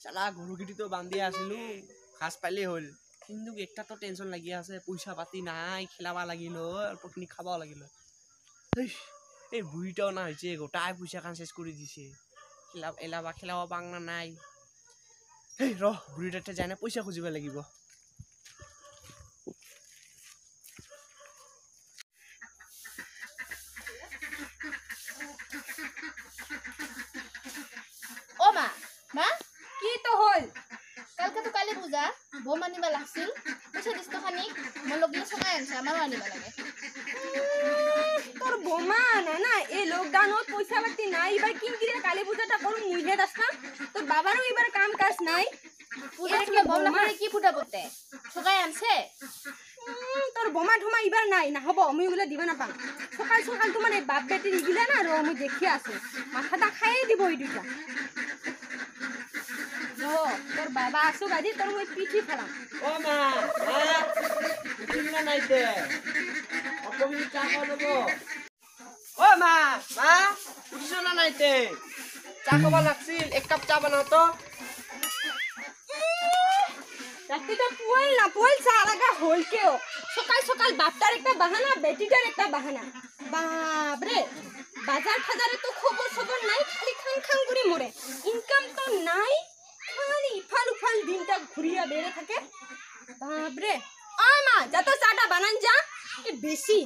চালা গৰুগিটিতো বান্ধি আছিলো ঘাস পাইলেই হল কিন্তু একটা তো টেনশন লাগি আছে পয়সা পাতি নাই খেলাবা লাগিল অল্পখিনি খাবাও লাগিল এই বুড়িটাও না হয়েছে গোটাই পয়সা খান শেষ করে দিছে খেলাবা পাং না নাই রহ বুড়িটাতে যাই না পয়সা খুঁজিব লাগিব কালি পূজা বম আনিবা লাগছিল পইচা দিছ খানি মই লগিলে সকাই আনছে আমাৰো আনিবা লাগে তোর বোমা না না এই লকডাউনত পয়সা পাতি নাই এবার কিনকিরে কালী পূজাটা করু মুইহে দাসনা তোর বাবারও এবার কাম কাজ নাই পূজার সময় বম লাগারে কি ফুটা করতে সকাই আনছে তোর বোমা ঠোমা এবার নাই না হবো আমি ওগুলো দিবা না পাম সকাল সকাল তোমার এই বাপ বেটি নিগিলা না রো আমি দেখি আছে মাথাটা খাইয়ে দিব এই দুইটা তোর বাবা আসুক আজি তোর ওই পিঠি ফেলাম ও মা উঠিনা নাইতে অপমি চা খাওয়া দেবো ও মা উঠিছ না নাইতে চা খাওয়া লাগছিল এক কাপ চা বানাও তো রাত্রিটা পোল চা লাগা হল কেও সকাল সকাল বাপটার একটা বাহানা বেটিটার একটা বাহানা বাপরে বাজার ফাজারে তো খবর নাই খালি খাং করে মরে ইনকাম তো নাই খালি ইফাল দিনটা ঘুরিয়া বেড়ে থাকে বাপরে ওই মা যত চাটা বানান যা এ বেশি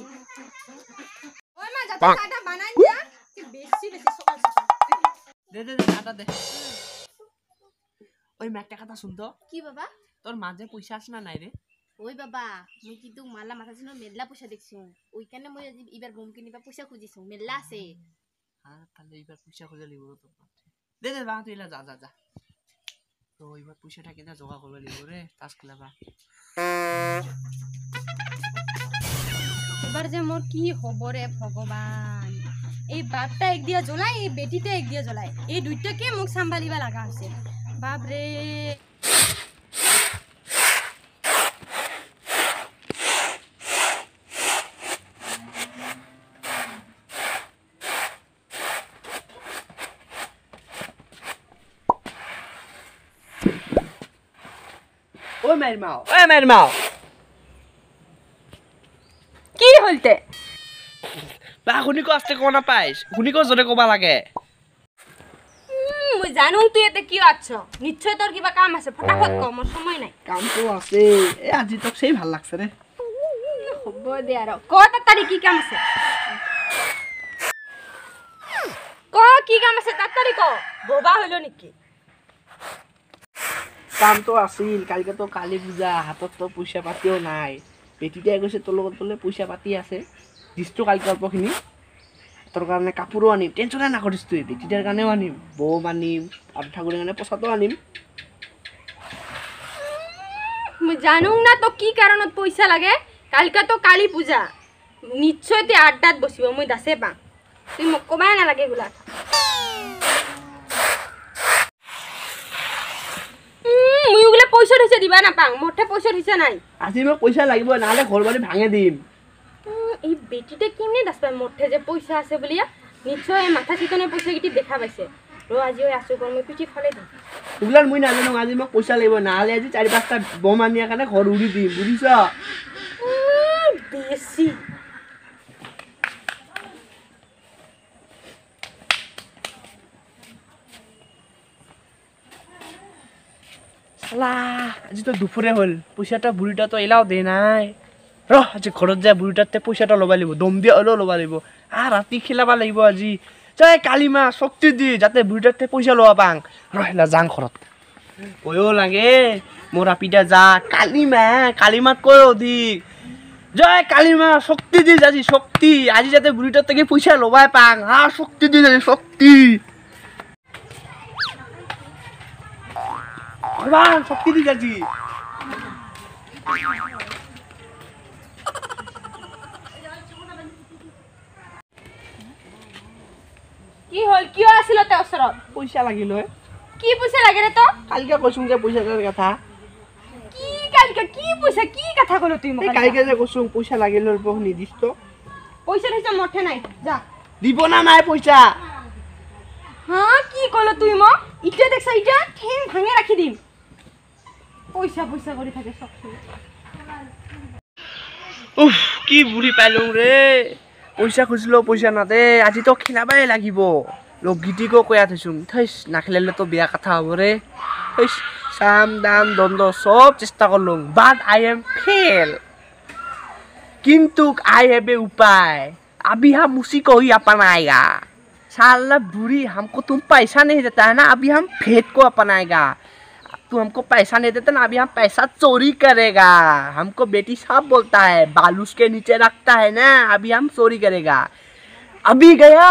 ওই মা যত চাটা বানান যা এ বেশি সকাল দে চাটা দে ওই ম্যাকটা কথা শুনতো কি বাবা তোর মাঝে পয়সা আছে না নাই রে ওই বাবা মই কিন্তু মালা মাথা ছিল মেলা পয়সা দেখছো ওইখানে মই আজি এবার বম কিনিবা পয়সা খুঁজিছো মেলা আছে হ্যাঁ তাহলে এবার পয়সা খুঁজে লিব তো দে বা তুই যা তো এবার পয়সাটা কিনা জোগাড় করবে লিব রে তাস খেলাবা এবার যে মোর কি হব রে ভগবান এই বাপটা এক দিয়া জ্বলাই এই বেটিটা এক দিয়া জ্বলাই এই দুইটাকে মুখ সাম্ভালিবা লাগা আছে বাপ রে ওই মের মাও কি হলতে বা শুনিকো আস্তে কব নাপাইছ শুনিকো জোরে কবা লাগে মই জানো তুই এতে কি আছ নিশ্চয় তোর কিবা কাম আছে ফটাফট ক মোর সময় নাই কাম তো আছে এ আজি তোক সেই ভাল লাগছে রে হব দে আর ক তাড়াতাড়ি কি কাম আছে কি কাম আছে তাড়াতাড়ি ক বোবা হইল নাকি কাম তো আছিল কালকে তো কালী পূজা হাতত তো পয়সা পাতিও নাই বেটিটাই কৈছে তোর লগত বোলে পয়সা পাতি আছে দিছটো কালকে অল্পখিনি তোর কাৰণে কাপোৰো আনিম টেনশ্যনে নকৰিছ তুই বেটিটাৰ কাৰণেও আনিম বম আনিম আৰু ঠাকুৰেৰ কাৰণে পইচাটো আনিম মই জানো না তো কি কারণত পয়সা লাগে কালকে তো কালী পূজা নিশ্চয় তুই আড্ডাত বসিব মই দাসে পাম তুই মোক কবাই নালাগে গুলা মই ওগুলা পয়সা হইছে দিবা না পাং মোঠে পয়সা হইছে নাই আজি মোক পইচা লাগিব নালে ঘৰ বাৰী ভাঙে দিম এই বেটিটা কেমনে দাস পাই মোঠে যে পয়সা আছে বলিয়া নিশ্চয় মাথা চিতনে পয়সা গিটি দেখা পাইছে ৰ আজি ওই আসু কর মই পিঠি ফলে দিম ওগুলার মই নাজানো আজি মোক পইচা লাগিব নালে আজি 4-5টা বম আনিয়া কাৰণে ঘৰ উৰি দিম বুজিছ বেশি শালা আজি তো দুপুৰে হল পয়সাটা বুড়িটা তো এলাও দে নাই ৰহ আজি ঘৰত যায় বুড়িটাতে পয়সাটা ল'বা লাগিব দম দিয়া হ'লেও ল'বা লাগিব ৰাতি খেলাবা লাগিব আজি জয় কালিমা শক্তি দি যাতে বুড়িটাতে পয়সা ল'বা পাং ৰহিলা যাং ঘৰত কয়ও লাগে মোৰ আপিটা যা কালিমাত কয় অধিক জয় কালিমা শক্তি দি আজি শক্তি আজি যাতে বুড়িটার থেকে পয়সা ল'বাই পাং শক্তি দি যাজি শক্তি ভগবান শক্তি দি যাজি কি হল কিয় আছিল তে ওচৰত পয়সা লাগিল কি পয়সা লাগে রে তো কালকে কৈছো যে পয়সাটার কথা কি কালকে কি পয়সা কি কথা কলো তুই মোক কালকে যে কৈছো পয়সা লাগিল নির্দিষ্ট পয়সা হইছে মোঠে নাই যা দিব না নাই পয়সা হ্যাঁ কি কলো তুই মোক ইটা দেখছ ইটা ঠেং ভাঙে রাখি দিম পয়সা পয়সা করে থাকে সব উফ কি বুঢ়ী পাইলো ৰে পইচা খুজিলেও পইচা নাদে আজি তো খেলাবাই লাগিব লগগীতিকো কৈয়া থৈছো থৈছ নাখেলিলেতো বেয়া কথা হ'ব ৰে থৈছ চাম দাম দণ্ড সব চেষ্টা করলো বাট আই এম फेल किंतु आई हैव ए उपाय अभी हम उसी को ही अपनाएगा साला बुरी हमको तुम पैसा नहीं देता है ना अभी हम फेद को अपनाएगा तू हमको पैसा नहीं देता ना अभी हम पैसा चोरी करेगा हमको बेटी साहब बोलता है बालूस के नीचे रखता है ना अभी हम चोरी करेगा अभी गया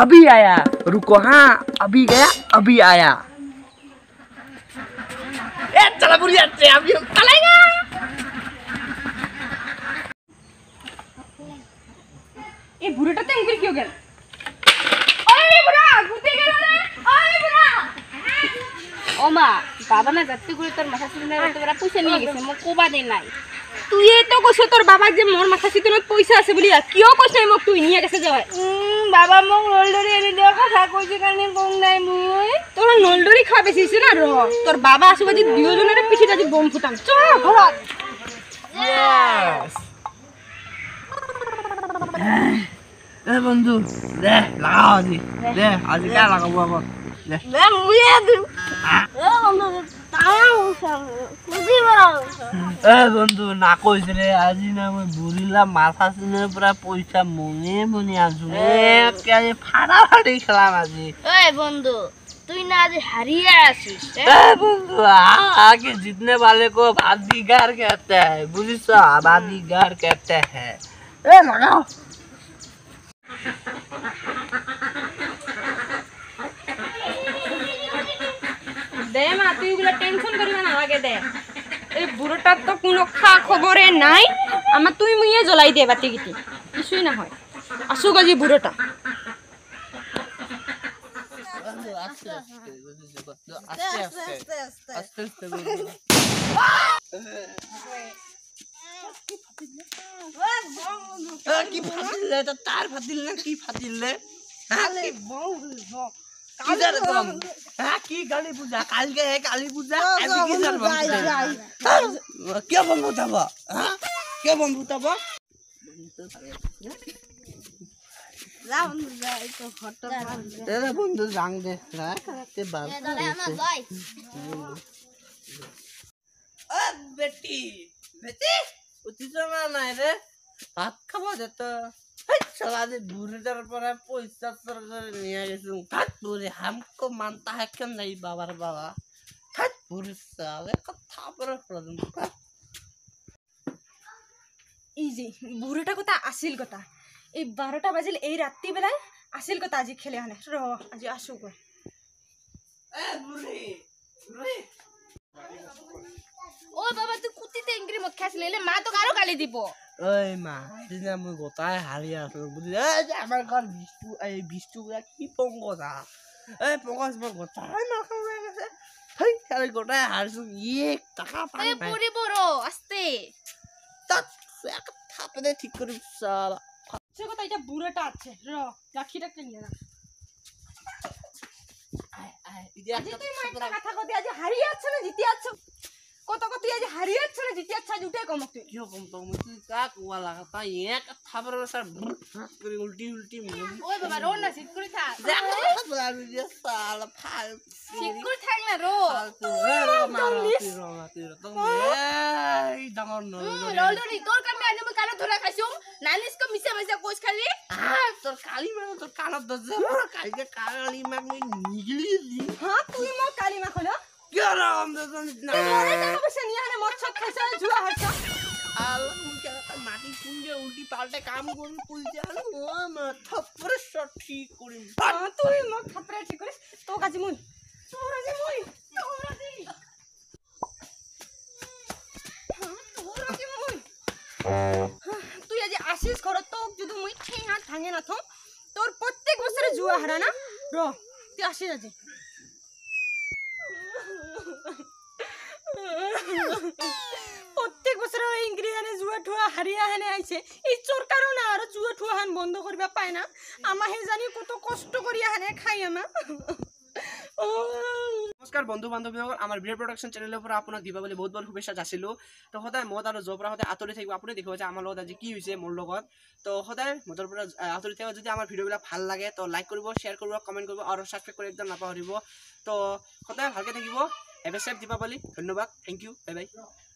अभी आया रुको हाँ अभी गया अभी आया ए चला बुरी अच्छे अभी हम चलेगा ये बुढ़ाटा तो अंकुर क्यों गया ओए बुढ़ा गुते गया रे ओए बुढ़ा ও মা বাবা না যাত্রী করে তোর মাথা চিনে তোরা পয়সা নিয়ে গেছে মোক কোবা দে নাই তুই এই তো কইছ তোর বাবা যে মোর মাথা সিতনত পয়সা আছে বলি কিও কইছ নাই মোক তুই নিয়ে গেছে যাওয়াই বাবা মোক রোলডরি এনে দেওয়া কথা কইছে কারণে কম নাই মুই তোর নলডরি খাওয়া বেশি হইছে না র তোর বাবা আসবে যে দুজনের পিঠিতে আজি বম ফুটাম চ ঘরত यस ए बंधु दे लगाओ আজি দে আজি কা লাগাবো আবার দে না মুই দিম এ বন্ধু তাও খুদি বড় এ বন্ধু না কইছ রে আজি না মই বুড়িলা মাথা চিনে পুরা পয়সা মনে মনে আনছু কে আজি ফাড়া ফাড়ি খেলাম আজি ওই বন্ধু তুই না আজ হারিয়ে আসিস ए बंधु आगे जीतने वाले को बाजीगर कहते हैं बुझिस बाजीगर कहते हैं ए लगाओ দে মা তুই ওগুলা টেনশন করিবা না লাগে দে এই বুড়োটার তো কোনো খা খবরে নাই আমার তুই মুইয়ে জ্বলাই দে বাতি গিটি কিছুই না হয় আসু গজি বুড়োটা কি ফাটিলে তো তার ফাটিলে কি ফাটিলে কি কালী পূজা কালকে কালী পূজা কে বম ফুটাব কে বম ফুটাব বন্ধু যাং দে বেটি বেটি উঠিছ না নাই রে ভাত খাব যেত चला दे बुढ़ेदार पर पैसा सरकार निया गेसु थत बुरे हमको मानता है क्यों नहीं बाबा रे बाबा थत बुरे साले कथा पर प्रदम এই যে বুড়োটা কথা আসিল কথা এই 12টা বাজিল এই রাত্রি বেলায় আসিল কথা আজি খেলে আনে র আজি আসু কই এ বুড়ি বুড়ি ও বাবা তুই কুতিতে ইংরি মত খাইছিলে এলে মা তো আরো গালি দিব ওই মা দিনা মই গোটাই হারি আছো বুঝি এই যে আমার ঘর বিষ্টু কি পঙ্গজা এই পঙ্গজ মই গোটাই না খাওয়া গেছে হেই খালি গোটাই হারছু 1 টাকা পাই এ পড়ি বড় আস্তে তত এক থাপে ঠিক করে সালা সে কথা এটা বুড়োটা আছে র রাখিটাকে নিয়ে না আজি তুই মাইটা কথা কদি আজি হারিয়ে আছ না জিতে আছ কত কত তুই আজি হারিয়ে আছ না জিতে আছ আজ উঠে কম তুই क्यों कम तो मुझे का कुआ लगा था ये का थापर सर पूरी उल्टी उल्टी ওই বাবা রোন না সিট করে থাক बोला मुझे साला फाल সিট করে থাক না রো मारो तो ए डांगर न রোলডরি তোর কামে আজ আমি কালো ধরা খাইছো নালিস কো মিশা মিশা কোচ খালি তোর কালি মানে তোর কালো দজে কালকে কালি মা মই নিগলি দি হ্যাঁ তুই মো কালিমা খলো কি রকম দজন না তোরে টাকা পয়সা নিয়ে আনে মদ সব খাইছ জুয়া হারছ আল্লাহ মুকে মাটি কুঞ্জে উল্টি পাল্টে কাম করি কইছে আলো ও মা থাপরে শট ঠিক করি তুই মো খাপরে ঠিক করিস তো কাজি মুই তোর আজি মুই তোর আজি তোর আজি মুই তুই আজি আসিস ঘর তো যদি মুই ঠেং হাত ভাঙে না থম তোর প্রত্যেক বছরে জুয়া হারা না র তুই আসিস আজি প্রত্যেক বছরে ইংরেজিয়ানে জুয়া ঠুয়া হারিয়া হেনে আইছে এই চোরকারও না আর জুয়া ঠুয়া হান বন্ধ করবা পায় না আমা হে জানি কত কষ্ট করিয়া হানে খাই আমা নমস্কাৰ বন্ধু বান্ধৱীসকল আমাৰ বিয়াৰ প্ৰডাকশ্যন চেনেলৰ পৰা আপোনাক দীপাৱলী বহুত বহুত শুভেচ্ছা যাচিলোঁ তো সদায় মত আৰু জৰ পৰা সদায় আঁতৰি থাকিব আপুনি দেখিব যে আমাৰ লগত আজি কি হৈছে মোৰ লগত তো সদায় মতৰ পৰা আঁতৰি থাকিব যদি আমাৰ ভিডিঅ'বিলাক ভাল লাগে তো লাইক কৰিব শ্বেয়াৰ কৰিব কমেণ্ট কৰিব আৰু ছাবস্ক্ৰাইব কৰি একদম নাপাহৰিব তো সদায় ভালকৈ থাকিব হেভ এ ছেফ দীপাৱলী ধন্যবাদ থেংক ইউ বাই বাই